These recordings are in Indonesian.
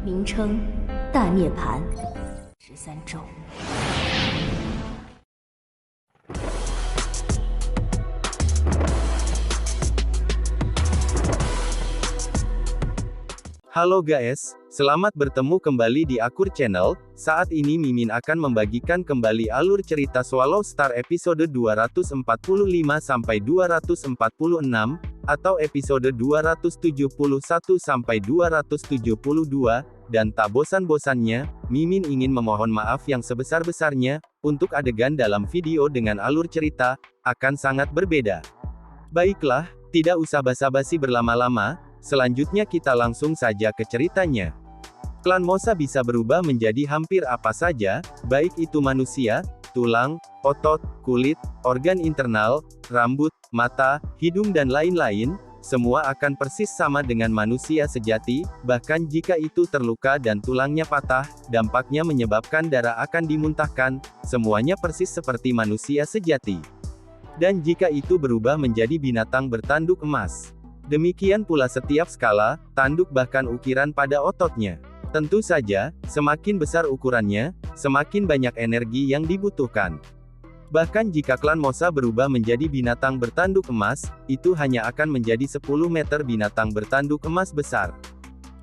名称：大涅槃13周。Halo guys, selamat bertemu kembali di Akur Channel. Saat ini Mimin akan membagikan kembali alur cerita Swallow Star episode 245-246, atau episode 271-272, dan tak bosan-bosannya, Mimin ingin memohon maaf yang sebesar-besarnya, untuk adegan dalam video dengan alur cerita, akan sangat berbeda. Baiklah, tidak usah basa-basi berlama-lama, selanjutnya kita langsung saja ke ceritanya. Klan Mosa bisa berubah menjadi hampir apa saja, baik itu manusia, tulang, otot, kulit, organ internal, rambut, mata, hidung dan lain-lain, semua akan persis sama dengan manusia sejati, bahkan jika itu terluka dan tulangnya patah, dampaknya menyebabkan darah akan dimuntahkan, semuanya persis seperti manusia sejati. Dan jika itu berubah menjadi binatang bertanduk emas, demikian pula setiap skala, tanduk bahkan ukiran pada ototnya. Tentu saja, semakin besar ukurannya, semakin banyak energi yang dibutuhkan. Bahkan jika klan Mosa berubah menjadi binatang bertanduk emas, itu hanya akan menjadi 10 meter binatang bertanduk emas besar.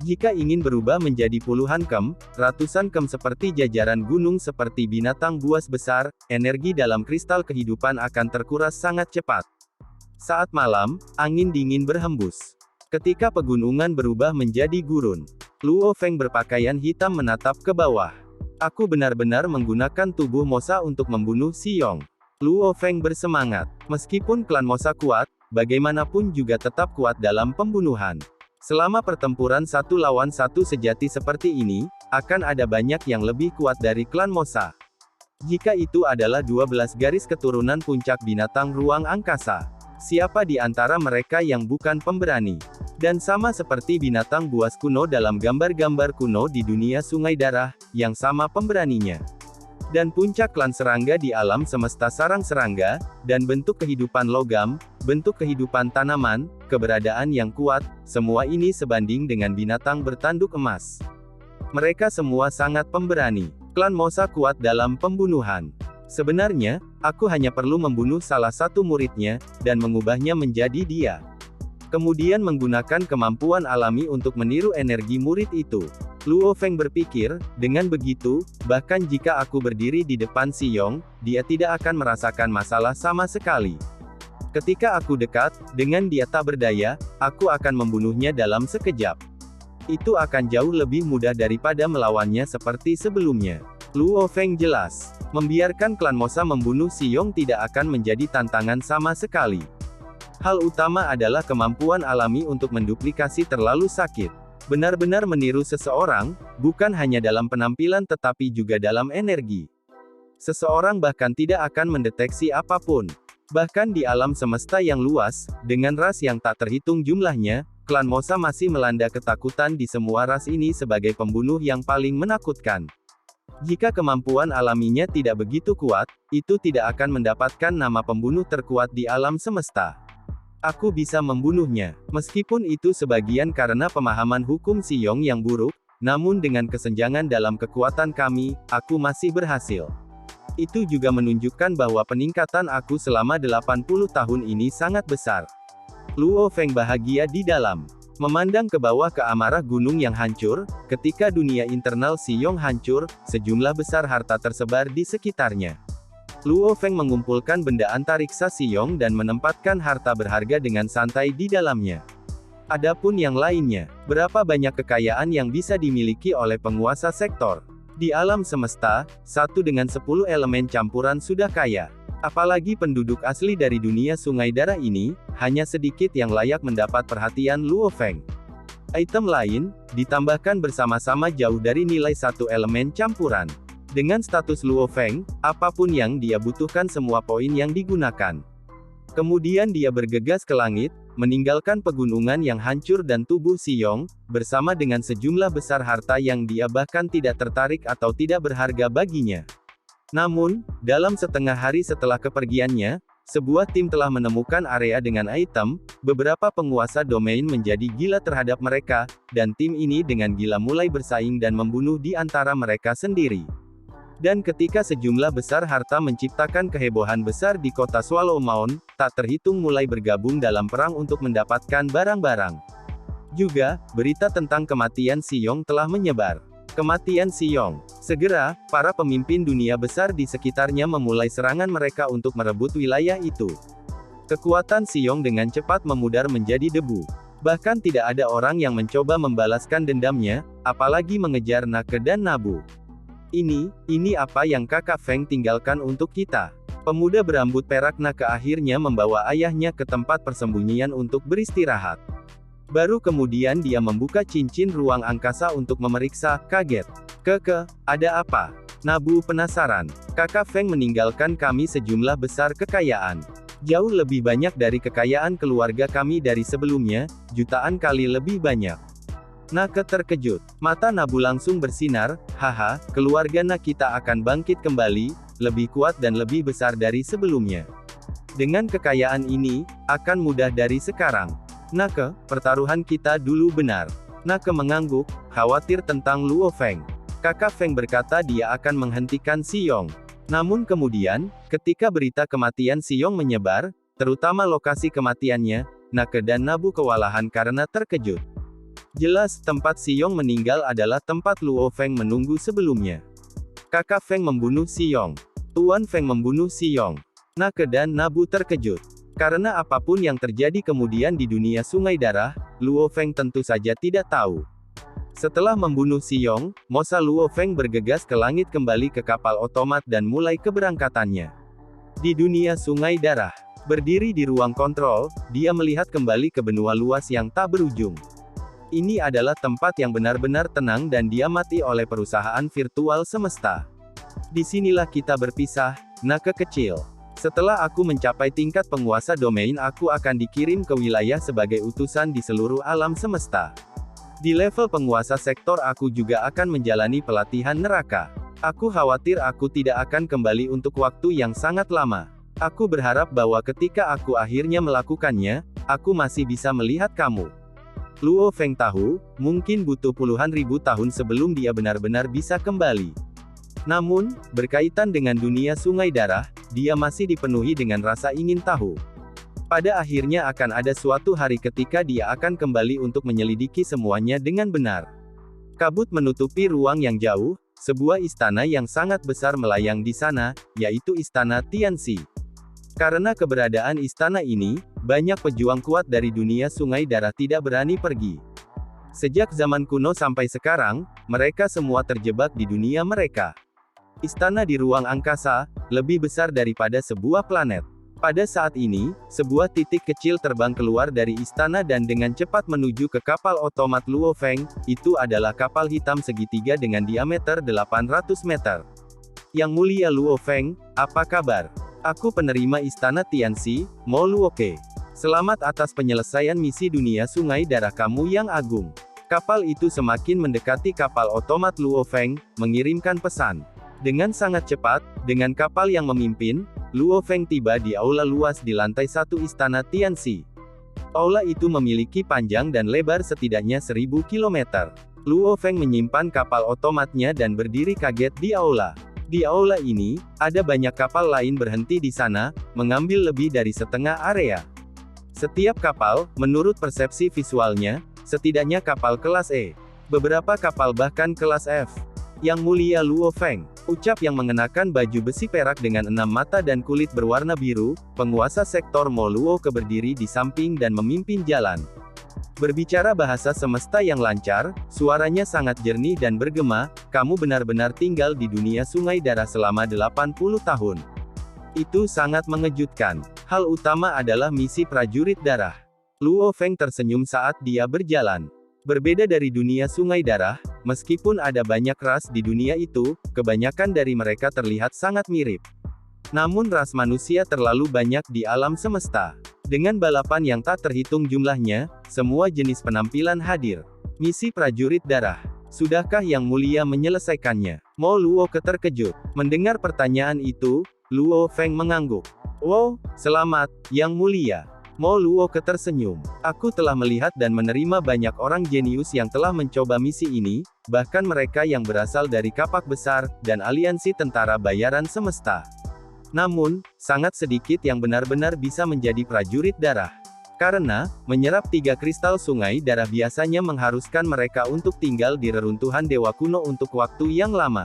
Jika ingin berubah menjadi puluhan kem, ratusan kem seperti jajaran gunung seperti binatang buas besar, energi dalam kristal kehidupan akan terkuras sangat cepat. Saat malam, angin dingin berhembus. Ketika pegunungan berubah menjadi gurun, Luo Feng berpakaian hitam menatap ke bawah. Aku benar-benar menggunakan tubuh Mosa untuk membunuh Si Yong. Luo Feng bersemangat. Meskipun klan Mosa kuat, bagaimanapun juga tetap kuat dalam pembunuhan. Selama pertempuran satu lawan satu sejati seperti ini, akan ada banyak yang lebih kuat dari klan Mosa. Jika itu adalah 12 garis keturunan puncak binatang ruang angkasa, siapa di antara mereka yang bukan pemberani? Dan sama seperti binatang buas kuno dalam gambar-gambar kuno di dunia Sungai Darah, yang sama pemberaninya. Dan puncak klan serangga di alam semesta sarang serangga, dan bentuk kehidupan logam, bentuk kehidupan tanaman, keberadaan yang kuat, semua ini sebanding dengan binatang bertanduk emas. Mereka semua sangat pemberani. Klan Mosa kuat dalam pembunuhan. Sebenarnya, aku hanya perlu membunuh salah satu muridnya, dan mengubahnya menjadi dia. Kemudian menggunakan kemampuan alami untuk meniru energi murid itu. Luo Feng berpikir, dengan begitu, bahkan jika aku berdiri di depan Si Yong, dia tidak akan merasakan masalah sama sekali. Ketika aku dekat, dengan dia tak berdaya, aku akan membunuhnya dalam sekejap. Itu akan jauh lebih mudah daripada melawannya seperti sebelumnya. Luo Feng jelas, membiarkan klan Mosa membunuh Si Yong tidak akan menjadi tantangan sama sekali. Hal utama adalah kemampuan alami untuk menduplikasi terlalu sakit. Benar-benar meniru seseorang, bukan hanya dalam penampilan tetapi juga dalam energi. Seseorang bahkan tidak akan mendeteksi apapun. Bahkan di alam semesta yang luas, dengan ras yang tak terhitung jumlahnya, klan Mosa masih melanda ketakutan di semua ras ini sebagai pembunuh yang paling menakutkan. Jika kemampuan alaminya tidak begitu kuat, itu tidak akan mendapatkan nama pembunuh terkuat di alam semesta. Aku bisa membunuhnya. Meskipun itu sebagian karena pemahaman hukum Si Yong yang buruk, namun dengan kesenjangan dalam kekuatan kami, aku masih berhasil. Itu juga menunjukkan bahwa peningkatan aku selama 80 tahun ini sangat besar. Luo Feng bahagia di dalam. Memandang ke bawah ke amarah gunung yang hancur, ketika dunia internal Si Yong hancur, sejumlah besar harta tersebar di sekitarnya. Luo Feng mengumpulkan benda antariksa Si Yong dan menempatkan harta berharga dengan santai di dalamnya. Adapun yang lainnya, berapa banyak kekayaan yang bisa dimiliki oleh penguasa sektor? Di alam semesta, 1 dengan 10 elemen campuran sudah kaya. Apalagi penduduk asli dari dunia Sungai Darah ini, hanya sedikit yang layak mendapat perhatian Luo Feng. Item lain, ditambahkan bersama-sama jauh dari nilai 1 elemen campuran. Dengan status Luo Feng, apapun yang dia butuhkan semua poin yang digunakan. Kemudian dia bergegas ke langit, meninggalkan pegunungan yang hancur dan tubuh Si Yong, bersama dengan sejumlah besar harta yang dia bahkan tidak tertarik atau tidak berharga baginya. Namun, dalam setengah hari setelah kepergiannya, Sebuah tim telah menemukan area dengan item, beberapa penguasa domain menjadi gila terhadap mereka, dan tim ini dengan gila mulai bersaing dan membunuh di antara mereka sendiri. Dan ketika sejumlah besar harta menciptakan kehebohan besar di kota Swallow Mound, tak terhitung mulai bergabung dalam perang untuk mendapatkan barang-barang. Juga, berita tentang kematian Siyong telah menyebar. Kematian Siyong. Segera, para pemimpin dunia besar di sekitarnya memulai serangan mereka untuk merebut wilayah itu. Kekuatan Siyong dengan cepat memudar menjadi debu. Bahkan tidak ada orang yang mencoba membalaskan dendamnya, apalagi mengejar Nake dan Nabu. Ini apa yang Kakak Feng tinggalkan untuk kita? Pemuda berambut perak Nake akhirnya membawa ayahnya ke tempat persembunyian untuk beristirahat. Baru kemudian dia membuka cincin ruang angkasa untuk memeriksa, kaget. Ada apa? Nabu penasaran. Kakak Feng meninggalkan kami sejumlah besar kekayaan. Jauh lebih banyak dari kekayaan keluarga kami dari sebelumnya, jutaan kali lebih banyak. Nake terkejut. Mata Nabu langsung bersinar, haha, keluarga kita akan bangkit kembali, lebih kuat dan lebih besar dari sebelumnya. Dengan kekayaan ini, akan mudah dari sekarang. Nake, pertaruhan kita dulu benar. Nake mengangguk, khawatir tentang Luo Feng. Kakak Feng berkata dia akan menghentikan Siyong. Namun kemudian, ketika berita kematian Siyong menyebar, terutama lokasi kematiannya, Nake dan Nabu kewalahan karena terkejut. Jelas, tempat Siyong meninggal adalah tempat Luo Feng menunggu sebelumnya. Kakak Feng membunuh Siyong. Tuan Feng membunuh Siyong. Nake dan Nabu terkejut. Karena apapun yang terjadi kemudian di dunia Sungai Darah, Luo Feng tentu saja tidak tahu. Setelah membunuh Siyong, Mosa Luo Feng bergegas ke langit kembali ke kapal otomat dan mulai keberangkatannya. Di dunia Sungai Darah, berdiri di ruang kontrol, dia melihat kembali ke benua luas yang tak berujung. Ini adalah tempat yang benar-benar tenang dan diamati oleh perusahaan virtual semesta. Disinilah kita berpisah, Nake kecil. Setelah aku mencapai tingkat penguasa domain, aku akan dikirim ke wilayah sebagai utusan di seluruh alam semesta. Di level penguasa sektor aku juga akan menjalani pelatihan neraka. Aku khawatir aku tidak akan kembali untuk waktu yang sangat lama. Aku berharap bahwa ketika aku akhirnya melakukannya, aku masih bisa melihat kamu. Luo Feng tahu, mungkin butuh puluhan ribu tahun sebelum dia benar-benar bisa kembali. Namun, berkaitan dengan dunia Sungai Darah, dia masih dipenuhi dengan rasa ingin tahu. Pada akhirnya akan ada suatu hari ketika dia akan kembali untuk menyelidiki semuanya dengan benar. Kabut menutupi ruang yang jauh, sebuah istana yang sangat besar melayang di sana, yaitu Istana Tianxi. Karena keberadaan istana ini, banyak pejuang kuat dari dunia Sungai Darah tidak berani pergi. Sejak zaman kuno sampai sekarang, mereka semua terjebak di dunia mereka. Istana di ruang angkasa, lebih besar daripada sebuah planet. Pada saat ini, sebuah titik kecil terbang keluar dari istana dan dengan cepat menuju ke kapal otomat Luo Feng. Itu adalah kapal hitam segitiga dengan diameter 800 meter. Yang mulia Luo Feng, apa kabar? Aku penerima istana Tianxi, Mo Luoke. Selamat atas penyelesaian misi dunia Sungai Darah kamu yang agung. Kapal itu semakin mendekati kapal otomat Luo Feng, mengirimkan pesan. Dengan sangat cepat, dengan kapal yang memimpin, Luo Feng tiba di aula luas di lantai 1 istana Tianxi. Aula itu memiliki panjang dan lebar setidaknya 1000 km. Luo Feng menyimpan kapal otomatnya dan berdiri kaget di aula. Di aula ini, ada banyak kapal lain berhenti di sana, mengambil lebih dari setengah area. Setiap kapal, menurut persepsi visualnya, setidaknya kapal kelas E. Beberapa kapal bahkan kelas F. Yang mulia Luo Feng, ucap yang mengenakan baju besi perak dengan 6 mata dan kulit berwarna biru, penguasa sektor Mo Luo berdiri di samping dan memimpin jalan. Berbicara bahasa semesta yang lancar, suaranya sangat jernih dan bergema, kamu benar-benar tinggal di dunia Sungai Darah selama 80 tahun. Itu sangat mengejutkan. Hal utama adalah misi prajurit darah. Luo Feng tersenyum saat dia berjalan. Berbeda dari dunia Sungai Darah, meskipun ada banyak ras di dunia itu, kebanyakan dari mereka terlihat sangat mirip. Namun ras manusia terlalu banyak di alam semesta. Dengan balapan yang tak terhitung jumlahnya, semua jenis penampilan hadir. Misi prajurit darah. Sudahkah Yang Mulia menyelesaikannya? Mo Luo terkejut. Mendengar pertanyaan itu, Luo Feng mengangguk. Wow, selamat, Yang Mulia. Mo Luoke tersenyum. Aku telah melihat dan menerima banyak orang jenius yang telah mencoba misi ini, bahkan mereka yang berasal dari kapak besar, dan aliansi tentara bayaran semesta. Namun, sangat sedikit yang benar-benar bisa menjadi prajurit darah. Karena, menyerap 3 kristal sungai darah biasanya mengharuskan mereka untuk tinggal di reruntuhan dewa kuno untuk waktu yang lama.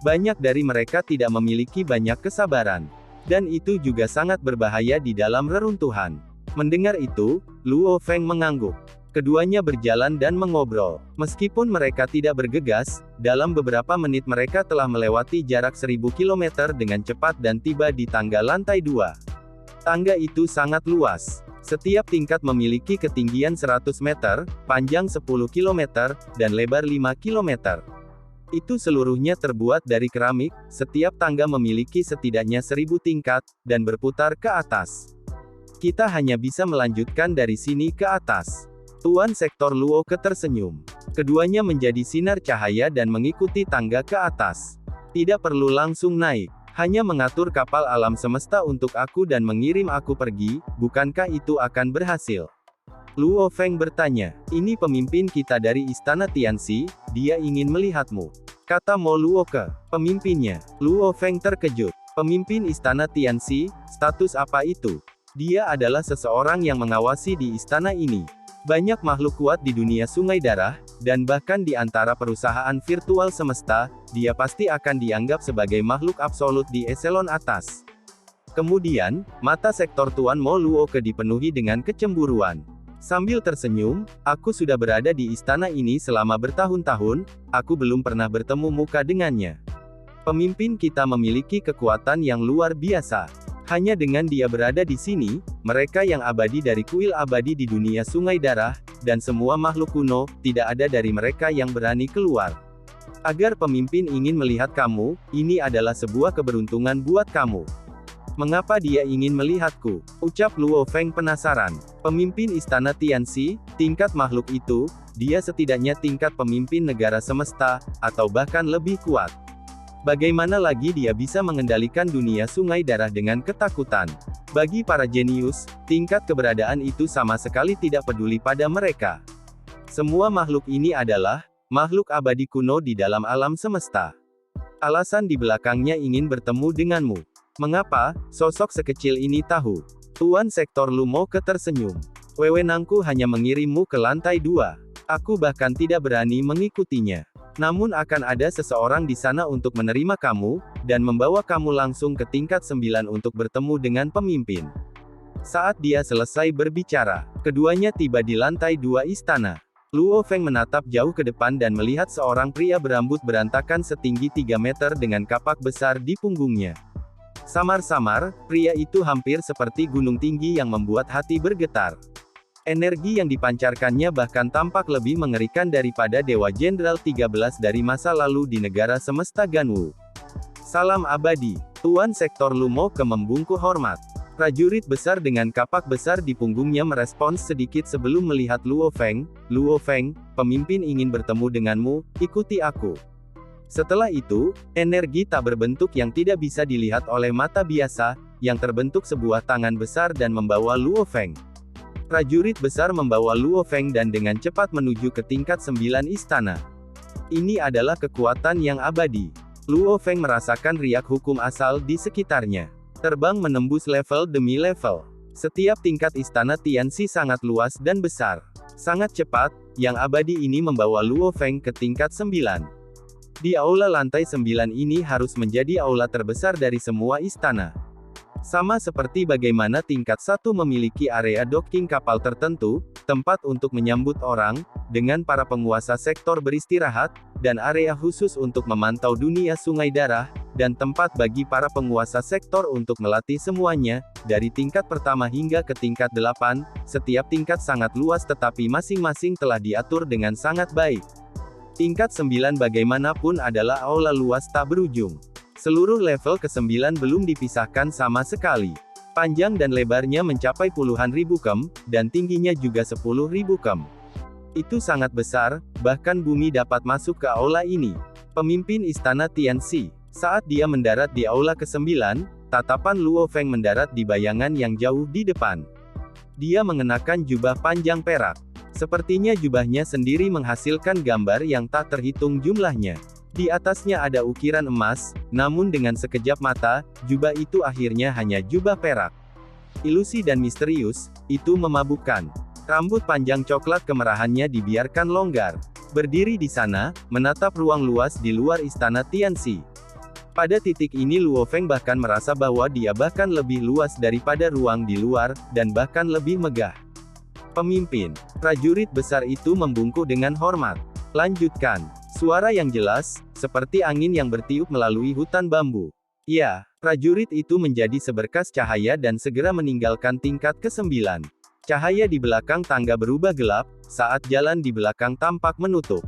Banyak dari mereka tidak memiliki banyak kesabaran. Dan itu juga sangat berbahaya di dalam reruntuhan. Mendengar itu, Luo Feng mengangguk. Keduanya berjalan dan mengobrol. Meskipun mereka tidak bergegas, dalam beberapa menit mereka telah melewati jarak 1000 km dengan cepat dan tiba di tangga lantai 2. Tangga itu sangat luas. Setiap tingkat memiliki ketinggian 100 meter, panjang 10 km, dan lebar 5 km. Itu seluruhnya terbuat dari keramik, setiap tangga memiliki setidaknya 1000 tingkat, dan berputar ke atas. Kita hanya bisa melanjutkan dari sini ke atas. Tuan Sektor Luoke tersenyum. Keduanya menjadi sinar cahaya dan mengikuti tangga ke atas. Tidak perlu langsung naik. Hanya mengatur kapal alam semesta untuk aku dan mengirim aku pergi, bukankah itu akan berhasil? Luo Feng bertanya. Ini pemimpin kita dari Istana Tianxi, dia ingin melihatmu. Kata Mo Luoke. Pemimpinnya. Luo Feng terkejut. Pemimpin Istana Tianxi, status apa itu? Dia adalah seseorang yang mengawasi di istana ini. Banyak makhluk kuat di dunia sungai darah, dan bahkan di antara perusahaan virtual semesta, dia pasti akan dianggap sebagai makhluk absolut di eselon atas. Kemudian, mata Sektor Tuan Mo Luoke dipenuhi dengan kecemburuan. Sambil tersenyum, aku sudah berada di istana ini selama bertahun-tahun, aku belum pernah bertemu muka dengannya. Pemimpin kita memiliki kekuatan yang luar biasa. Hanya dengan dia berada di sini, mereka yang abadi dari kuil abadi di dunia sungai darah, dan semua makhluk kuno, tidak ada dari mereka yang berani keluar. Agar pemimpin ingin melihat kamu, ini adalah sebuah keberuntungan buat kamu. Mengapa dia ingin melihatku? Ucap Luo Feng penasaran. Pemimpin Istana Tianxi, tingkat makhluk itu, dia setidaknya tingkat pemimpin negara semesta, atau bahkan lebih kuat. Bagaimana lagi dia bisa mengendalikan dunia sungai darah dengan ketakutan? Bagi para jenius, tingkat keberadaan itu sama sekali tidak peduli pada mereka. Semua makhluk ini adalah makhluk abadi kuno di dalam alam semesta. Alasan di belakangnya ingin bertemu denganmu. Mengapa sosok sekecil ini tahu? Tuan Sektor Luoke tersenyum. Wewenangku hanya mengirimmu ke lantai 2. Aku bahkan tidak berani mengikutinya. Namun akan ada seseorang di sana untuk menerima kamu, dan membawa kamu langsung ke tingkat 9 untuk bertemu dengan pemimpin. Saat dia selesai berbicara, keduanya tiba di lantai 2 istana. Luo Feng menatap jauh ke depan dan melihat seorang pria berambut berantakan setinggi 3 meter dengan kapak besar di punggungnya. Samar-samar, pria itu hampir seperti gunung tinggi yang membuat hati bergetar. Energi yang dipancarkannya bahkan tampak lebih mengerikan daripada Dewa Jenderal 13 dari masa lalu di negara semesta Ganwu. Salam abadi. Tuan Sektor Luoke membungkuk hormat. Prajurit besar dengan kapak besar di punggungnya merespons sedikit sebelum melihat Luo Feng. Luo Feng, pemimpin ingin bertemu denganmu, ikuti aku. Setelah itu, energi tak berbentuk yang tidak bisa dilihat oleh mata biasa, yang terbentuk sebuah tangan besar dan membawa Luo Feng. Prajurit besar membawa Luo Feng dan dengan cepat menuju ke tingkat 9 istana. Ini adalah kekuatan yang abadi. Luo Feng merasakan riak hukum asal di sekitarnya. Terbang menembus level demi level. Setiap tingkat istana Tianxi sangat luas dan besar. Sangat cepat, yang abadi ini membawa Luo Feng ke tingkat 9. Di aula lantai 9 ini harus menjadi aula terbesar dari semua istana. Sama seperti bagaimana tingkat 1 memiliki area docking kapal tertentu, tempat untuk menyambut orang, dengan para penguasa sektor beristirahat, dan area khusus untuk memantau dunia sungai darah, dan tempat bagi para penguasa sektor untuk melatih semuanya, dari tingkat pertama hingga ke tingkat 8, setiap tingkat sangat luas tetapi masing-masing telah diatur dengan sangat baik. Tingkat 9 bagaimanapun adalah aula luas tak berujung. Seluruh level ke-9 belum dipisahkan sama sekali. Panjang dan lebarnya mencapai puluhan ribu km, dan tingginya juga 10.000 km. Itu sangat besar, bahkan bumi dapat masuk ke aula ini. Pemimpin Istana Tianxi. Saat dia mendarat di aula ke-9, tatapan Luo Feng mendarat di bayangan yang jauh di depan. Dia mengenakan jubah panjang perak. Sepertinya jubahnya sendiri menghasilkan gambar yang tak terhitung jumlahnya. Di atasnya ada ukiran emas, namun dengan sekejap mata, jubah itu akhirnya hanya jubah perak. Ilusi dan misterius, itu memabukkan. Rambut panjang coklat kemerahannya dibiarkan longgar. Berdiri di sana, menatap ruang luas di luar istana Tianxi. Pada titik ini Luo Feng bahkan merasa bahwa dia bahkan lebih luas daripada ruang di luar, dan bahkan lebih megah. Pemimpin, prajurit besar itu membungkuk dengan hormat. Lanjutkan. Suara yang jelas, seperti angin yang bertiup melalui hutan bambu. Ya, prajurit itu menjadi seberkas cahaya dan segera meninggalkan tingkat ke-9. Cahaya di belakang tangga berubah gelap, saat jalan di belakang tampak menutup.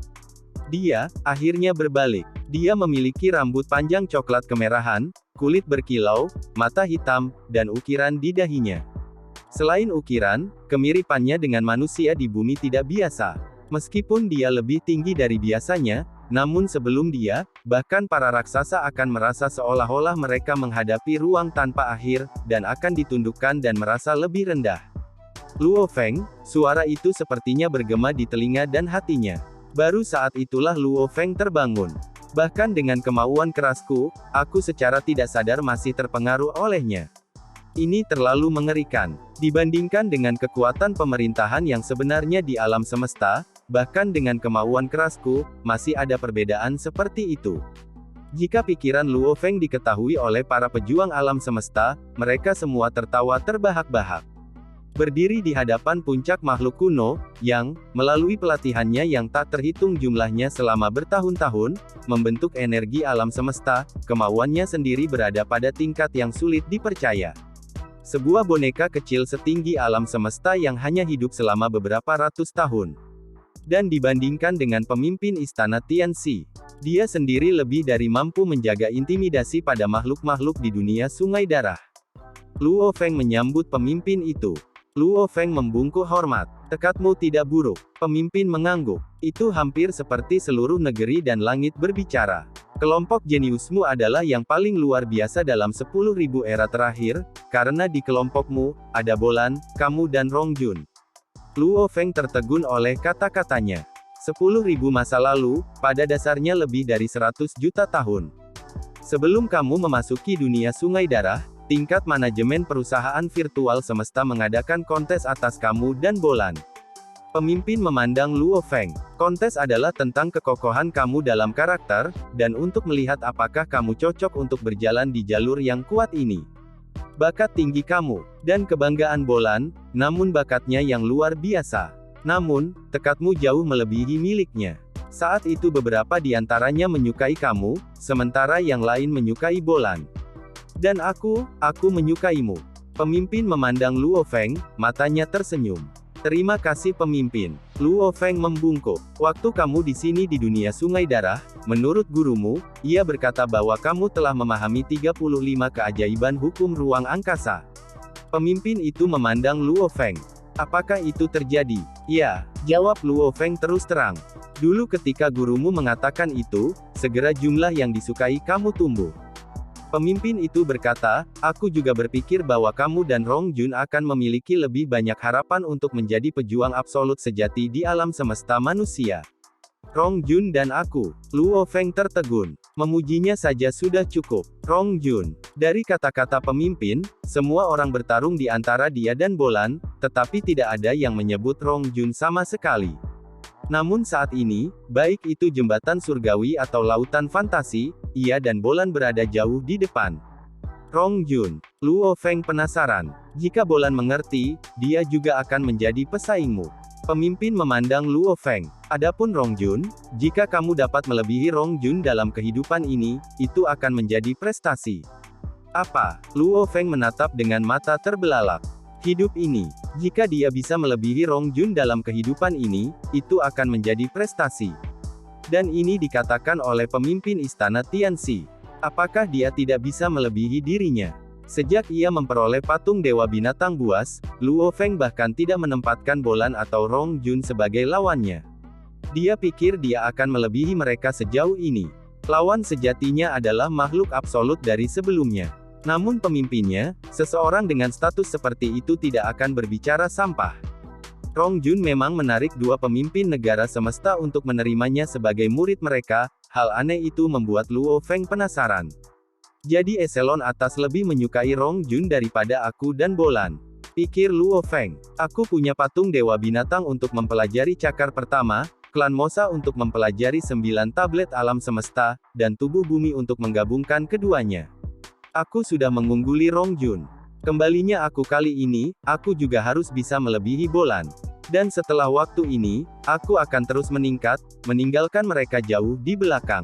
Dia, akhirnya berbalik. Dia memiliki rambut panjang coklat kemerahan, kulit berkilau, mata hitam, dan ukiran di dahinya. Selain ukiran, kemiripannya dengan manusia di bumi tidak biasa. Meskipun dia lebih tinggi dari biasanya, namun sebelum dia, bahkan para raksasa akan merasa seolah-olah mereka menghadapi ruang tanpa akhir, dan akan ditundukkan dan merasa lebih rendah. Luo Feng, suara itu sepertinya bergema di telinga dan hatinya. Baru saat itulah Luo Feng terbangun. Bahkan dengan kemauan kerasku, aku secara tidak sadar masih terpengaruh olehnya. Ini terlalu mengerikan. Dibandingkan dengan kekuatan pemerintahan yang sebenarnya di alam semesta, bahkan dengan kemauan kerasku, masih ada perbedaan seperti itu. Jika pikiran Luo Feng diketahui oleh para pejuang alam semesta, mereka semua tertawa terbahak-bahak. Berdiri di hadapan puncak makhluk kuno, yang, melalui pelatihannya yang tak terhitung jumlahnya selama bertahun-tahun, membentuk energi alam semesta, kemauannya sendiri berada pada tingkat yang sulit dipercaya. Sebuah boneka kecil setinggi alam semesta yang hanya hidup selama beberapa ratus tahun. Dan dibandingkan dengan pemimpin istana Tianxi, dia sendiri lebih dari mampu menjaga intimidasi pada makhluk-makhluk di dunia sungai darah. Luo Feng menyambut pemimpin itu. Luo Feng membungkuk hormat. Tekadmu tidak buruk. Pemimpin mengangguk. Itu hampir seperti seluruh negeri dan langit berbicara. Kelompok jeniusmu adalah yang paling luar biasa dalam 10.000 era terakhir, karena di kelompokmu, ada Bolan, kamu dan Rongjun. Luo Feng tertegun oleh kata-katanya. 10.000 masa lalu, pada dasarnya lebih dari 100 juta tahun. Sebelum kamu memasuki dunia sungai darah, tingkat manajemen perusahaan virtual semesta mengadakan kontes atas kamu dan Bolan. Pemimpin memandang Luo Feng. Kontes adalah tentang kekokohan kamu dalam karakter, dan untuk melihat apakah kamu cocok untuk berjalan di jalur yang kuat ini. Bakat tinggi kamu, dan kebanggaan Bolan, namun bakatnya yang luar biasa. Namun, tekadmu jauh melebihi miliknya. Saat itu beberapa di antaranya menyukai kamu, sementara yang lain menyukai Bolan. Dan aku menyukaimu. Pemimpin memandang Luo Feng, matanya tersenyum. Terima kasih pemimpin. Luo Feng membungkuk. Waktu kamu di sini di dunia sungai darah, menurut gurumu, ia berkata bahwa kamu telah memahami 35 keajaiban hukum ruang angkasa. Pemimpin itu memandang Luo Feng. Apakah itu terjadi? Ya, jawab Luo Feng terus terang. Dulu ketika gurumu mengatakan itu, segera jumlah yang disukai kamu tumbuh. Pemimpin itu berkata, aku juga berpikir bahwa kamu dan Rongjun akan memiliki lebih banyak harapan untuk menjadi pejuang absolut sejati di alam semesta manusia. Rongjun dan aku. Luo Feng tertegun. Memujinya saja sudah cukup. Rongjun. Dari kata-kata pemimpin, semua orang bertarung di antara dia dan Bolan, tetapi tidak ada yang menyebut Rongjun sama sekali. Namun saat ini, baik itu jembatan surgawi atau lautan fantasi, ia dan Bolan berada jauh di depan. Rongjun. Luo Feng penasaran. Jika Bolan mengerti, dia juga akan menjadi pesaingmu. Pemimpin memandang Luo Feng. Adapun Rongjun, jika kamu dapat melebihi Rongjun dalam kehidupan ini, itu akan menjadi prestasi. Apa? Luo Feng menatap dengan mata terbelalak. Hidup ini, jika dia bisa melebihi Rongjun dalam kehidupan ini, itu akan menjadi prestasi. Dan ini dikatakan oleh pemimpin istana Tianxi. Apakah dia tidak bisa melebihi dirinya? Sejak ia memperoleh patung Dewa Binatang Buas, Luo Feng bahkan tidak menempatkan Bolan atau Rongjun sebagai lawannya. Dia pikir dia akan melebihi mereka sejauh ini. Lawan sejatinya adalah makhluk absolut dari sebelumnya. Namun pemimpinnya, seseorang dengan status seperti itu tidak akan berbicara sampah. Rong Jun memang menarik dua pemimpin negara semesta untuk menerimanya sebagai murid mereka. Hal aneh itu membuat Luo Feng penasaran. Jadi eselon atas lebih menyukai Rong Jun daripada aku dan Bolan, pikir Luo Feng. Aku punya patung dewa binatang untuk mempelajari cakar pertama, klan Mosa untuk mempelajari 9 tablet alam semesta, dan tubuh bumi untuk menggabungkan keduanya. Aku sudah mengungguli Rong Jun. Kembalinya aku kali ini, aku juga harus bisa melebihi Bolan. Dan setelah waktu ini, aku akan terus meningkat, meninggalkan mereka jauh di belakang.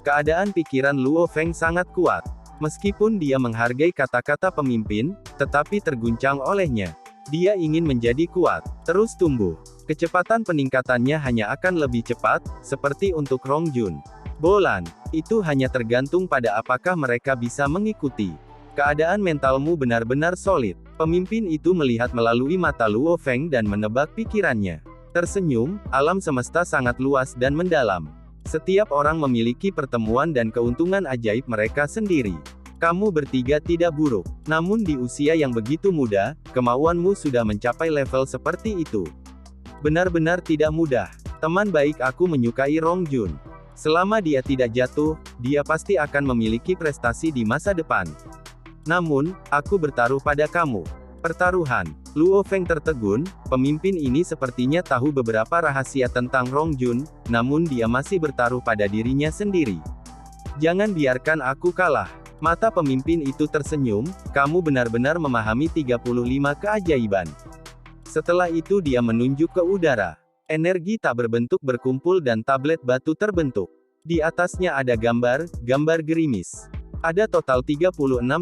Keadaan pikiran Luo Feng sangat kuat. Meskipun dia menghargai kata-kata pemimpin, tetapi terguncang olehnya. Dia ingin menjadi kuat, terus tumbuh. Kecepatan peningkatannya hanya akan lebih cepat, seperti untuk Rong Jun. Bolan, itu hanya tergantung pada apakah mereka bisa mengikuti. Keadaan mentalmu benar-benar solid. Pemimpin itu melihat melalui mata Luo Feng dan menebak pikirannya. Tersenyum, alam semesta sangat luas dan mendalam. Setiap orang memiliki pertemuan dan keuntungan ajaib mereka sendiri. Kamu bertiga tidak buruk. Namun di usia yang begitu muda, kemauanmu sudah mencapai level seperti itu. Benar-benar tidak mudah. Teman baik aku menyukai Rong Jun. Selama dia tidak jatuh, dia pasti akan memiliki prestasi di masa depan. Namun, aku bertaruh pada kamu. Pertaruhan. Luo Feng tertegun, pemimpin ini sepertinya tahu beberapa rahasia tentang Rong Jun, namun dia masih bertaruh pada dirinya sendiri. Jangan biarkan aku kalah. Mata pemimpin itu tersenyum, kamu benar-benar memahami 35 keajaiban. Setelah itu dia menunjuk ke udara. Energi tak berbentuk berkumpul dan tablet batu terbentuk. Di atasnya ada gambar gerimis. Ada total 36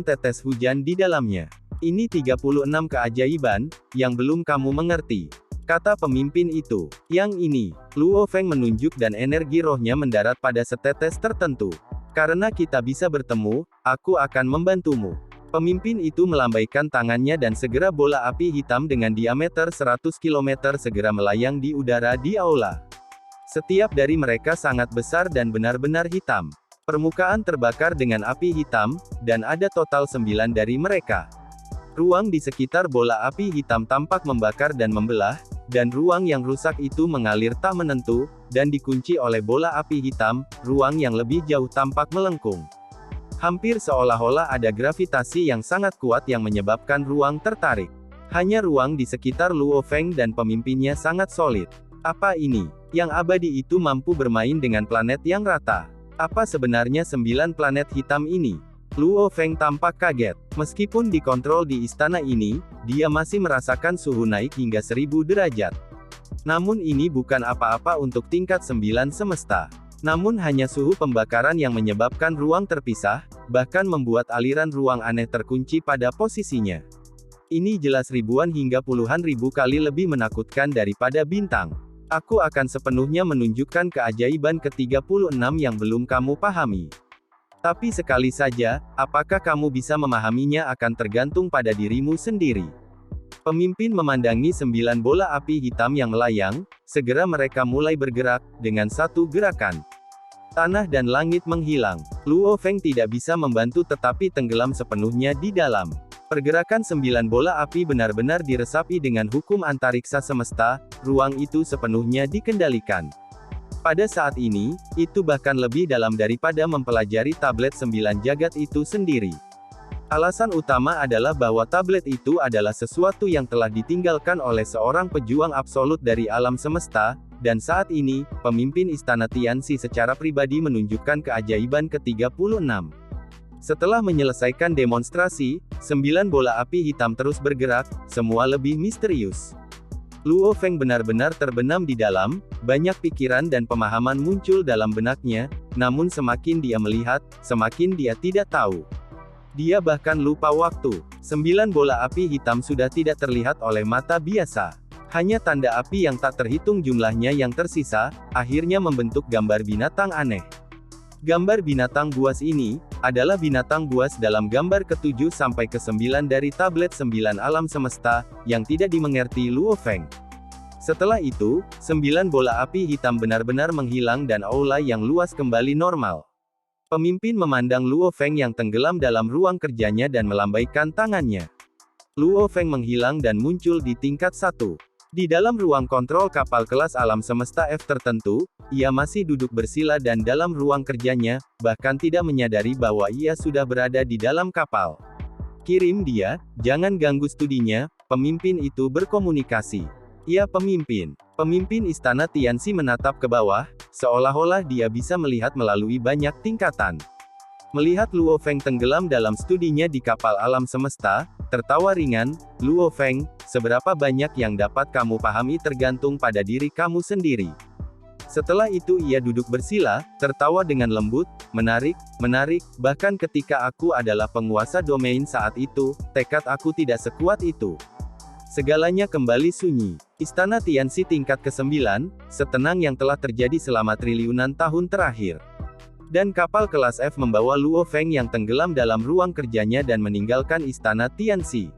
tetes hujan di dalamnya. Ini 36 keajaiban, yang belum kamu mengerti. Kata pemimpin itu. Yang ini, Luo Feng menunjuk dan energi rohnya mendarat pada setetes tertentu. Karena kita bisa bertemu, aku akan membantumu. Pemimpin itu melambaikan tangannya dan segera bola api hitam dengan diameter 100 km segera melayang di udara di aula. Setiap dari mereka sangat besar dan benar-benar hitam. Permukaan terbakar dengan api hitam, dan ada total 9 dari mereka. Ruang di sekitar bola api hitam tampak membakar dan membelah, dan ruang yang rusak itu mengalir tak menentu, dan dikunci oleh bola api hitam. Ruang yang lebih jauh tampak melengkung. Hampir seolah-olah ada gravitasi yang sangat kuat yang menyebabkan ruang tertarik. Hanya ruang di sekitar Luo Feng dan pemimpinnya sangat solid. Apa ini? Yang abadi itu mampu bermain dengan planet yang rata. Apa sebenarnya 9 planet hitam ini? Luo Feng tampak kaget. Meskipun dikontrol di istana ini, dia masih merasakan suhu naik hingga 1000 derajat. Namun ini bukan apa-apa untuk tingkat 9 semesta. Namun hanya suhu pembakaran yang menyebabkan ruang terpisah, bahkan membuat aliran ruang aneh terkunci pada posisinya. Ini jelas ribuan hingga puluhan ribu kali lebih menakutkan daripada bintang. Aku akan sepenuhnya menunjukkan keajaiban ke-36 yang belum kamu pahami. Tapi sekali saja, apakah kamu bisa memahaminya akan tergantung pada dirimu sendiri. Pemimpin memandangi 9 bola api hitam yang melayang, segera mereka mulai bergerak, dengan satu gerakan. Tanah dan langit menghilang. Luo Feng tidak bisa membantu tetapi tenggelam sepenuhnya di dalam. Pergerakan 9 bola api benar-benar diresapi dengan hukum antariksa semesta, ruang itu sepenuhnya dikendalikan. Pada saat ini, itu bahkan lebih dalam daripada mempelajari tablet 9 jagat itu sendiri. Alasan utama adalah bahwa tablet itu adalah sesuatu yang telah ditinggalkan oleh seorang pejuang absolut dari alam semesta, dan saat ini, pemimpin Istana Tianxi secara pribadi menunjukkan keajaiban ke-36. Setelah menyelesaikan demonstrasi, 9 bola api hitam terus bergerak, semua lebih misterius. Luo Feng benar-benar terbenam di dalam, banyak pikiran dan pemahaman muncul dalam benaknya, namun semakin dia melihat, semakin dia tidak tahu. Dia bahkan lupa waktu. 9 bola api hitam sudah tidak terlihat oleh mata biasa. Hanya tanda api yang tak terhitung jumlahnya yang tersisa, akhirnya membentuk gambar binatang aneh. Gambar binatang buas ini, adalah binatang buas dalam gambar ke-7 sampai ke-9 dari tablet 9 alam semesta, yang tidak dimengerti Luo Feng. Setelah itu, 9 bola api hitam benar-benar menghilang dan aula yang luas kembali normal. Pemimpin memandang Luo Feng yang tenggelam dalam ruang kerjanya dan melambaikan tangannya. Luo Feng menghilang dan muncul di tingkat 1. Di dalam ruang kontrol kapal kelas alam semesta F tertentu, ia masih duduk bersila dan dalam ruang kerjanya, bahkan tidak menyadari bahwa ia sudah berada di dalam kapal. Kirim dia, jangan ganggu studinya, pemimpin itu berkomunikasi. Ya pemimpin. Pemimpin istana Tianxi menatap ke bawah, seolah-olah dia bisa melihat melalui banyak tingkatan. Melihat Luo Feng tenggelam dalam studinya di kapal alam semesta, tertawa ringan, Luo Feng, seberapa banyak yang dapat kamu pahami tergantung pada diri kamu sendiri. Setelah itu ia duduk bersila, tertawa dengan lembut, menarik, bahkan ketika aku adalah penguasa domain saat itu, tekad aku tidak sekuat itu. Segalanya kembali sunyi. Istana Tianxi tingkat ke-9, setenang yang telah terjadi selama triliunan tahun terakhir. Dan kapal kelas F membawa Luo Feng yang tenggelam dalam ruang kerjanya dan meninggalkan istana Tianxi.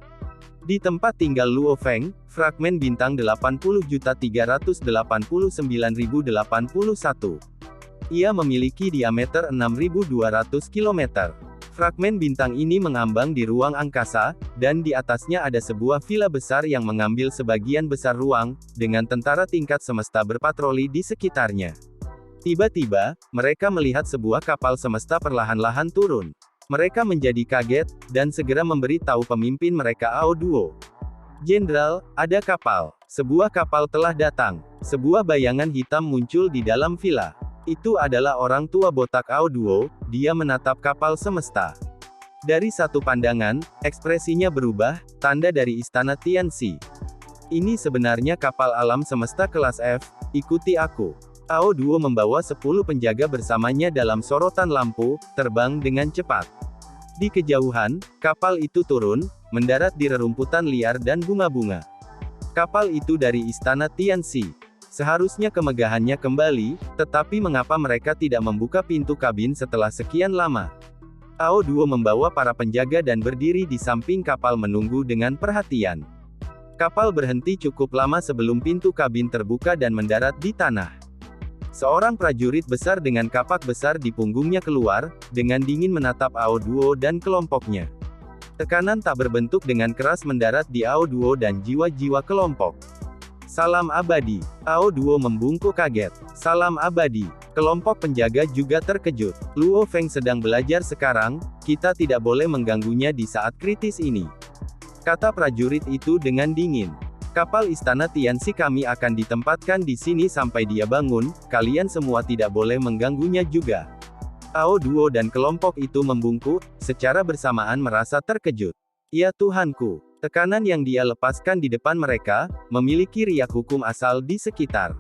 Di tempat tinggal Luo Feng, fragmen bintang 80.389.081. Ia memiliki diameter 6.200 km. Fragmen bintang ini mengambang di ruang angkasa, dan di atasnya ada sebuah villa besar yang mengambil sebagian besar ruang, dengan tentara tingkat semesta berpatroli di sekitarnya. Tiba-tiba, mereka melihat sebuah kapal semesta perlahan-lahan turun. Mereka menjadi kaget, dan segera memberi tahu pemimpin mereka Ao Duo. Jenderal, ada kapal. Sebuah kapal telah datang. Sebuah bayangan hitam muncul di dalam villa. Itu adalah orang tua botak Ao Duo, dia menatap kapal semesta. Dari satu pandangan, ekspresinya berubah, tanda dari istana Tianxi. Ini sebenarnya kapal alam semesta kelas F, ikuti aku. Ao Duo membawa 10 penjaga bersamanya dalam sorotan lampu, terbang dengan cepat. Di kejauhan, kapal itu turun, mendarat di rerumputan liar dan bunga-bunga. Kapal itu dari istana Tianxi. Seharusnya kemegahannya kembali, tetapi mengapa mereka tidak membuka pintu kabin setelah sekian lama? Ao Duo membawa para penjaga dan berdiri di samping kapal menunggu dengan perhatian. Kapal berhenti cukup lama sebelum pintu kabin terbuka dan mendarat di tanah. Seorang prajurit besar dengan kapak besar di punggungnya keluar, dengan dingin menatap Ao Duo dan kelompoknya. Tekanan tak berbentuk dengan keras mendarat di Ao Duo dan jiwa-jiwa kelompok. Salam abadi. Ao Duo membungkuk kaget. Salam abadi. Kelompok penjaga juga terkejut. Luo Feng sedang belajar sekarang, kita tidak boleh mengganggunya di saat kritis ini. Kata prajurit itu dengan dingin. Kapal istana Tianxi kami akan ditempatkan di sini sampai dia bangun, kalian semua tidak boleh mengganggunya juga. Ao Duo dan kelompok itu membungkuk, secara bersamaan merasa terkejut. Ya Tuhanku. Tekanan yang dia lepaskan di depan mereka, memiliki riak hukum asal di sekitar.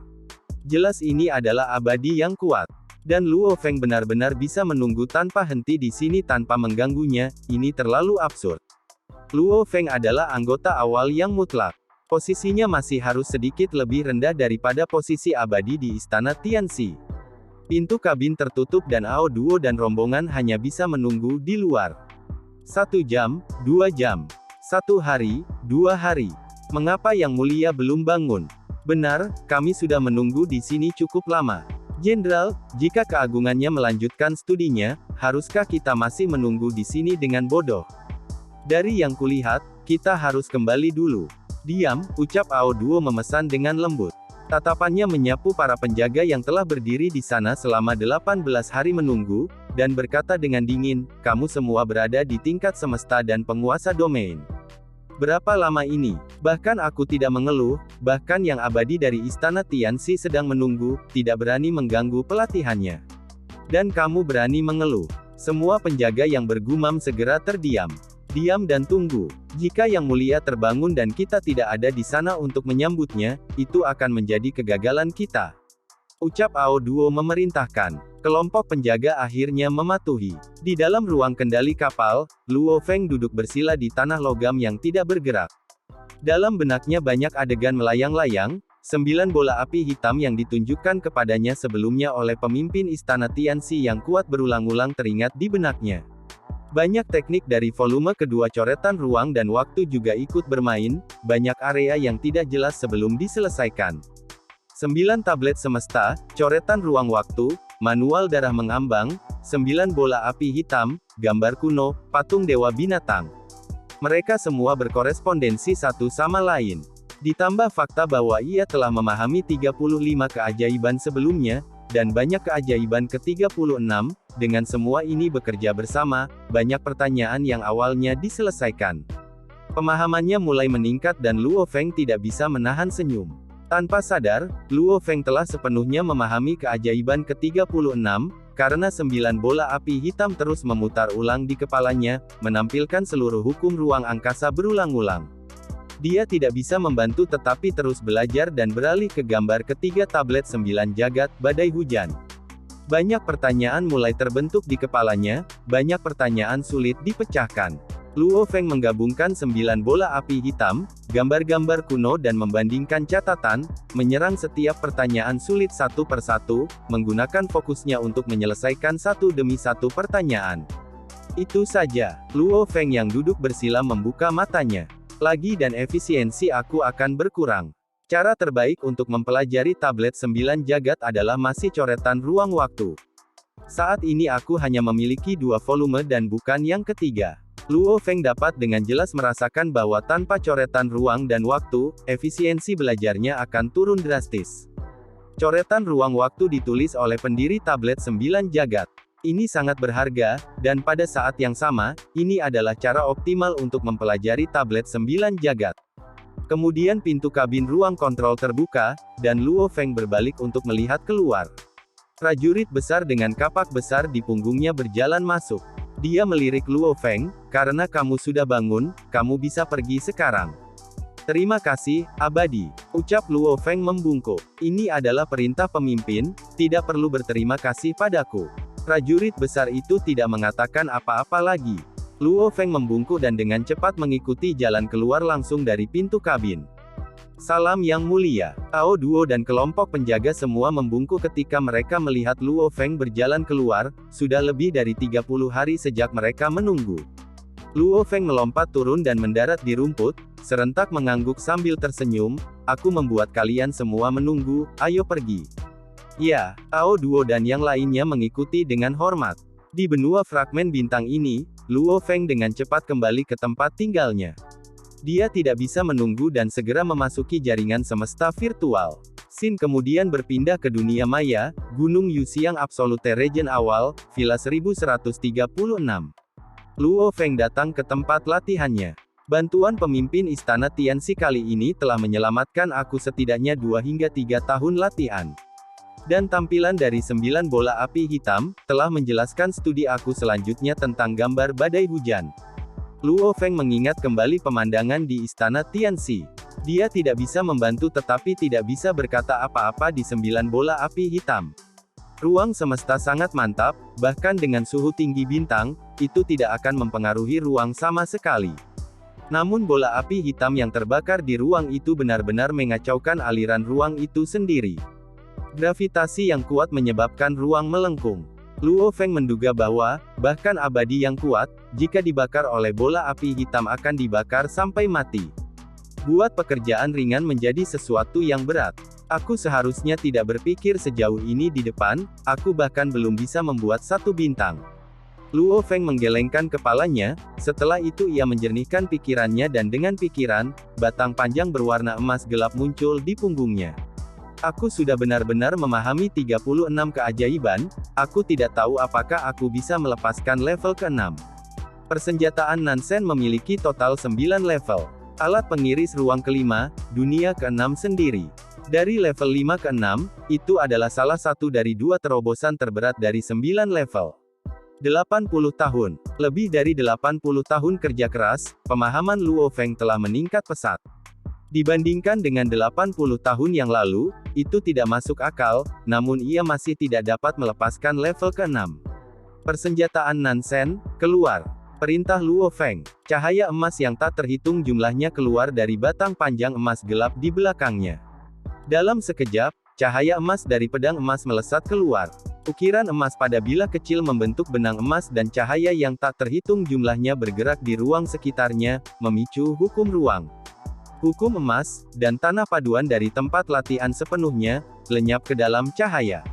Jelas ini adalah abadi yang kuat. Dan Luo Feng benar-benar bisa menunggu tanpa henti di sini tanpa mengganggunya, ini terlalu absurd. Luo Feng adalah anggota awal yang mutlak. Posisinya masih harus sedikit lebih rendah daripada posisi abadi di istana Tianxi. Pintu kabin tertutup dan Ao Duo dan rombongan hanya bisa menunggu di luar. 1 jam, 2 jam. 1 hari, 2 hari. Mengapa Yang Mulia belum bangun? Benar, kami sudah menunggu di sini cukup lama. Jenderal, jika keagungannya melanjutkan studinya, haruskah kita masih menunggu di sini dengan bodoh? Dari yang kulihat, kita harus kembali dulu. Diam, ucap Ao Duo memesan dengan lembut. Tatapannya menyapu para penjaga yang telah berdiri di sana selama 18 hari menunggu, dan berkata dengan dingin, kamu semua berada di tingkat semesta dan penguasa domain. Berapa lama ini? Bahkan aku tidak mengeluh, bahkan yang abadi dari istana Tianxi sedang menunggu, tidak berani mengganggu pelatihannya. Dan kamu berani mengeluh. Semua penjaga yang bergumam segera terdiam. Diam dan tunggu. Jika Yang Mulia terbangun dan kita tidak ada di sana untuk menyambutnya, itu akan menjadi kegagalan kita. Ucap Ao Duo memerintahkan. Kelompok penjaga akhirnya mematuhi. Di dalam ruang kendali kapal, Luo Feng duduk bersila di tanah logam yang tidak bergerak. Dalam benaknya banyak adegan melayang-layang, 9 bola api hitam yang ditunjukkan kepadanya sebelumnya oleh pemimpin istana Tianxi yang kuat berulang-ulang teringat di benaknya. Banyak teknik dari volume kedua coretan ruang dan waktu juga ikut bermain, banyak area yang tidak jelas sebelum diselesaikan. 9 tablet semesta, coretan ruang waktu, manual darah mengambang, 9 bola api hitam, gambar kuno, patung dewa binatang. Mereka semua berkorespondensi satu sama lain. Ditambah fakta bahwa ia telah memahami 35 keajaiban sebelumnya, dan banyak keajaiban ke-36, dengan semua ini bekerja bersama, banyak pertanyaan yang awalnya diselesaikan. Pemahamannya mulai meningkat dan Luo Feng tidak bisa menahan senyum. Tanpa sadar, Luo Feng telah sepenuhnya memahami keajaiban ke-36, karena 9 bola api hitam terus memutar ulang di kepalanya, menampilkan seluruh hukum ruang angkasa berulang-ulang. Dia tidak bisa membantu tetapi terus belajar dan beralih ke gambar ketiga tablet 9 jagat, badai hujan. Banyak pertanyaan mulai terbentuk di kepalanya, banyak pertanyaan sulit dipecahkan. Luo Feng menggabungkan 9 bola api hitam, gambar-gambar kuno dan membandingkan catatan, menyerang setiap pertanyaan sulit satu persatu, menggunakan fokusnya untuk menyelesaikan satu demi satu pertanyaan. Itu saja, Luo Feng yang duduk bersila membuka matanya. Lagi dan efisiensi aku akan berkurang. Cara terbaik untuk mempelajari tablet 9 jagat adalah masih coretan ruang waktu. Saat ini aku hanya memiliki 2 volume dan bukan yang ketiga. Luo Feng dapat dengan jelas merasakan bahwa tanpa coretan ruang dan waktu, efisiensi belajarnya akan turun drastis. Coretan ruang waktu ditulis oleh pendiri tablet 9 jagat. Ini sangat berharga, dan pada saat yang sama, ini adalah cara optimal untuk mempelajari tablet 9 jagat. Kemudian pintu kabin ruang kontrol terbuka, dan Luo Feng berbalik untuk melihat keluar. Prajurit besar dengan kapak besar di punggungnya berjalan masuk. Dia melirik Luo Feng, karena kamu sudah bangun, kamu bisa pergi sekarang. Terima kasih, Abadi, ucap Luo Feng membungkuk. Ini adalah perintah pemimpin, tidak perlu berterima kasih padaku. Prajurit besar itu tidak mengatakan apa-apa lagi. Luo Feng membungkuk dan dengan cepat mengikuti jalan keluar langsung dari pintu kabin. Salam yang mulia. Tao Duo dan kelompok penjaga semua membungkuk ketika mereka melihat Luo Feng berjalan keluar, sudah lebih dari 30 hari sejak mereka menunggu. Luo Feng melompat turun dan mendarat di rumput, serentak mengangguk sambil tersenyum, aku membuat kalian semua menunggu, ayo pergi. Ya, Tao Duo dan yang lainnya mengikuti dengan hormat. Di benua fragmen bintang ini, Luo Feng dengan cepat kembali ke tempat tinggalnya. Dia tidak bisa menunggu dan segera memasuki jaringan semesta virtual. Xin kemudian berpindah ke dunia maya, Gunung Yuxiang Absolute Region awal, Villa 1136. Luo Feng datang ke tempat latihannya. Bantuan pemimpin Istana Tianxi kali ini telah menyelamatkan aku setidaknya 2 hingga 3 tahun latihan. Dan tampilan dari 9 bola api hitam, telah menjelaskan studi aku selanjutnya tentang gambar badai hujan. Luo Feng mengingat kembali pemandangan di Istana Tianxi. Dia tidak bisa membantu tetapi tidak bisa berkata apa-apa di 9 bola api hitam. Ruang semesta sangat mantap, bahkan dengan suhu tinggi bintang, itu tidak akan mempengaruhi ruang sama sekali. Namun bola api hitam yang terbakar di ruang itu benar-benar mengacaukan aliran ruang itu sendiri. Gravitasi yang kuat menyebabkan ruang melengkung. Luo Feng menduga bahwa, bahkan abadi yang kuat, jika dibakar oleh bola api hitam akan dibakar sampai mati. Buat pekerjaan ringan menjadi sesuatu yang berat. Aku seharusnya tidak berpikir sejauh ini di depan, aku bahkan belum bisa membuat 1 bintang. Luo Feng menggelengkan kepalanya, setelah itu ia menjernihkan pikirannya dan dengan pikiran, batang panjang berwarna emas gelap muncul di punggungnya. Aku sudah benar-benar memahami 36 keajaiban, aku tidak tahu apakah aku bisa melepaskan level ke-6. Persenjataan Nansen memiliki total 9 level. Alat pengiris ruang ke-5, dunia ke-6 sendiri. Dari level 5 ke 6, itu adalah salah satu dari 2 terobosan terberat dari 9 level. 80 tahun. Lebih dari 80 tahun kerja keras, pemahaman Luo Feng telah meningkat pesat. Dibandingkan dengan 80 tahun yang lalu, itu tidak masuk akal, namun ia masih tidak dapat melepaskan level ke-6. Persenjataan Nansen, keluar. Perintah Luo Feng. Cahaya emas yang tak terhitung jumlahnya keluar dari batang panjang emas gelap di belakangnya. Dalam sekejap, cahaya emas dari pedang emas melesat keluar. Ukiran emas pada bilah kecil membentuk benang emas dan cahaya yang tak terhitung jumlahnya bergerak di ruang sekitarnya, memicu hukum ruang. Hukum emas, dan tanah paduan dari tempat latihan sepenuhnya, lenyap ke dalam cahaya.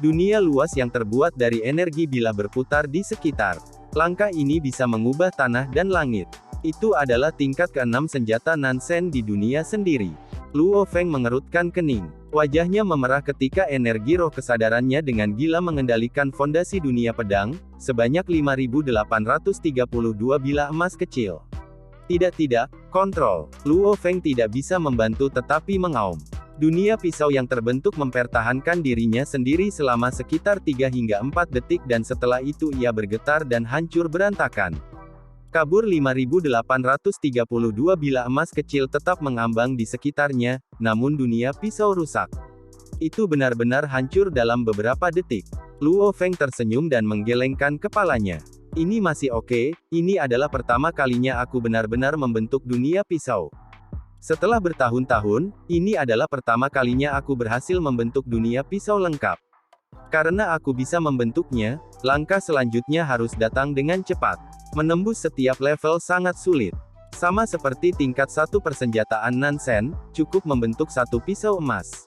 Dunia luas yang terbuat dari energi bila berputar di sekitar. Langkah ini bisa mengubah tanah dan langit. Itu adalah tingkat ke-6 senjata Nansen di dunia sendiri. Luo Feng mengerutkan kening. Wajahnya memerah ketika energi roh kesadarannya dengan gila mengendalikan fondasi dunia pedang, sebanyak 5.832 bilah emas kecil. Tidak, kontrol. Luo Feng tidak bisa membantu tetapi mengaum. Dunia pisau yang terbentuk mempertahankan dirinya sendiri selama sekitar 3 hingga 4 detik dan setelah itu ia bergetar dan hancur berantakan. Kabur 5.832 bilah emas kecil tetap mengambang di sekitarnya, namun dunia pisau rusak. Itu benar-benar hancur dalam beberapa detik. Luo Feng tersenyum dan menggelengkan kepalanya. Ini masih oke, ini adalah pertama kalinya aku benar-benar membentuk dunia pisau. Setelah bertahun-tahun, ini adalah pertama kalinya aku berhasil membentuk dunia pisau lengkap. Karena aku bisa membentuknya, langkah selanjutnya harus datang dengan cepat. Menembus setiap level sangat sulit. Sama seperti tingkat 1 persenjataan Nansen, cukup membentuk satu pisau emas.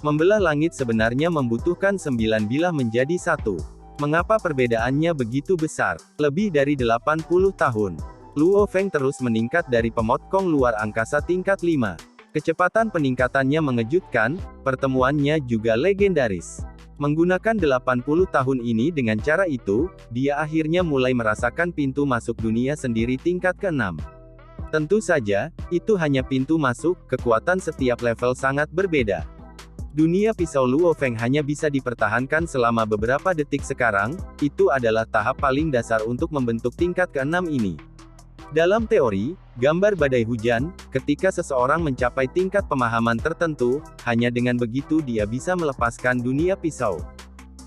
Membelah langit sebenarnya membutuhkan 9 bilah menjadi 1. Mengapa perbedaannya begitu besar? Lebih dari 80 tahun. Luo Feng terus meningkat dari pemotkong luar angkasa tingkat 5. Kecepatan peningkatannya mengejutkan, pertemuannya juga legendaris. Menggunakan 80 tahun ini dengan cara itu, dia akhirnya mulai merasakan pintu masuk dunia sendiri tingkat ke-6. Tentu saja, itu hanya pintu masuk, kekuatan setiap level sangat berbeda. Dunia pisau Luo Feng hanya bisa dipertahankan selama beberapa detik sekarang, itu adalah tahap paling dasar untuk membentuk tingkat ke-6 ini. Dalam teori, gambar badai hujan, ketika seseorang mencapai tingkat pemahaman tertentu, hanya dengan begitu dia bisa melepaskan dunia pisau.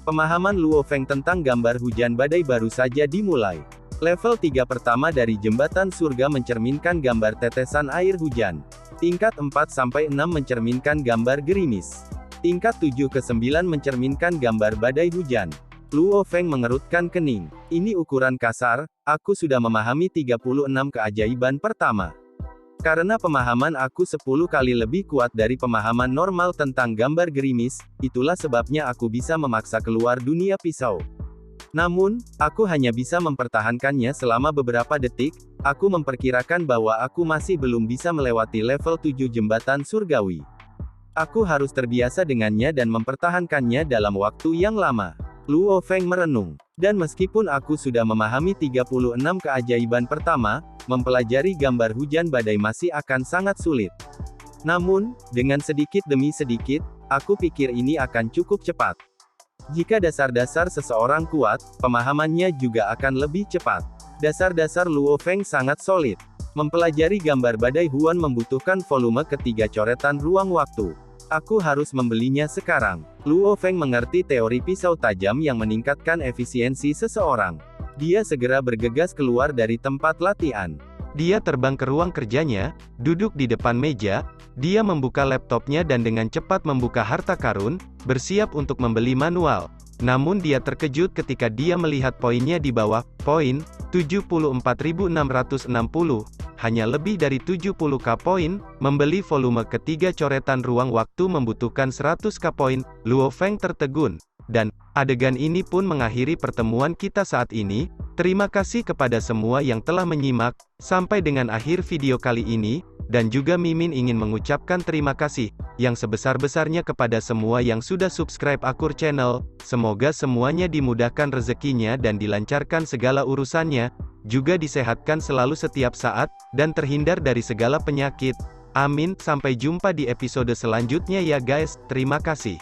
Pemahaman Luo Feng tentang gambar hujan badai baru saja dimulai. Level 3 pertama dari jembatan surga mencerminkan gambar tetesan air hujan. Tingkat 4-6 mencerminkan gambar gerimis. Tingkat 7-9 mencerminkan gambar badai hujan. Luo Feng mengerutkan kening. Ini ukuran kasar, aku sudah memahami 36 keajaiban pertama. Karena pemahaman aku 10 kali lebih kuat dari pemahaman normal tentang gambar gerimis, itulah sebabnya aku bisa memaksa keluar dunia pisau. Namun, aku hanya bisa mempertahankannya selama beberapa detik, aku memperkirakan bahwa aku masih belum bisa melewati level 7 jembatan surgawi. Aku harus terbiasa dengannya dan mempertahankannya dalam waktu yang lama. Luo Feng merenung. Dan meskipun aku sudah memahami 36 keajaiban pertama, mempelajari gambar hujan badai masih akan sangat sulit. Namun, dengan sedikit demi sedikit, aku pikir ini akan cukup cepat. Jika dasar-dasar seseorang kuat, pemahamannya juga akan lebih cepat. Dasar-dasar Luo Feng sangat solid. Mempelajari gambar badai Huan membutuhkan volume ketiga coretan ruang waktu. Aku harus membelinya sekarang. Luo Feng mengerti teori pisau tajam yang meningkatkan efisiensi seseorang. Dia segera bergegas keluar dari tempat latihan. Dia terbang ke ruang kerjanya, duduk di depan meja, dia membuka laptopnya dan dengan cepat membuka harta karun, bersiap untuk membeli manual. Namun dia terkejut ketika dia melihat poinnya di bawah, poin, 74.660. Hanya lebih dari 70k poin, membeli volume ketiga coretan ruang waktu membutuhkan 100k poin, Luo Feng tertegun. Dan, adegan ini pun mengakhiri pertemuan kita saat ini. Terima kasih kepada semua yang telah menyimak, sampai dengan akhir video kali ini, dan juga Mimin ingin mengucapkan terima kasih, yang sebesar-besarnya kepada semua yang sudah subscribe Akur Channel, semoga semuanya dimudahkan rezekinya dan dilancarkan segala urusannya, juga disehatkan selalu setiap saat, dan terhindar dari segala penyakit. Amin, sampai jumpa di episode selanjutnya ya guys, terima kasih.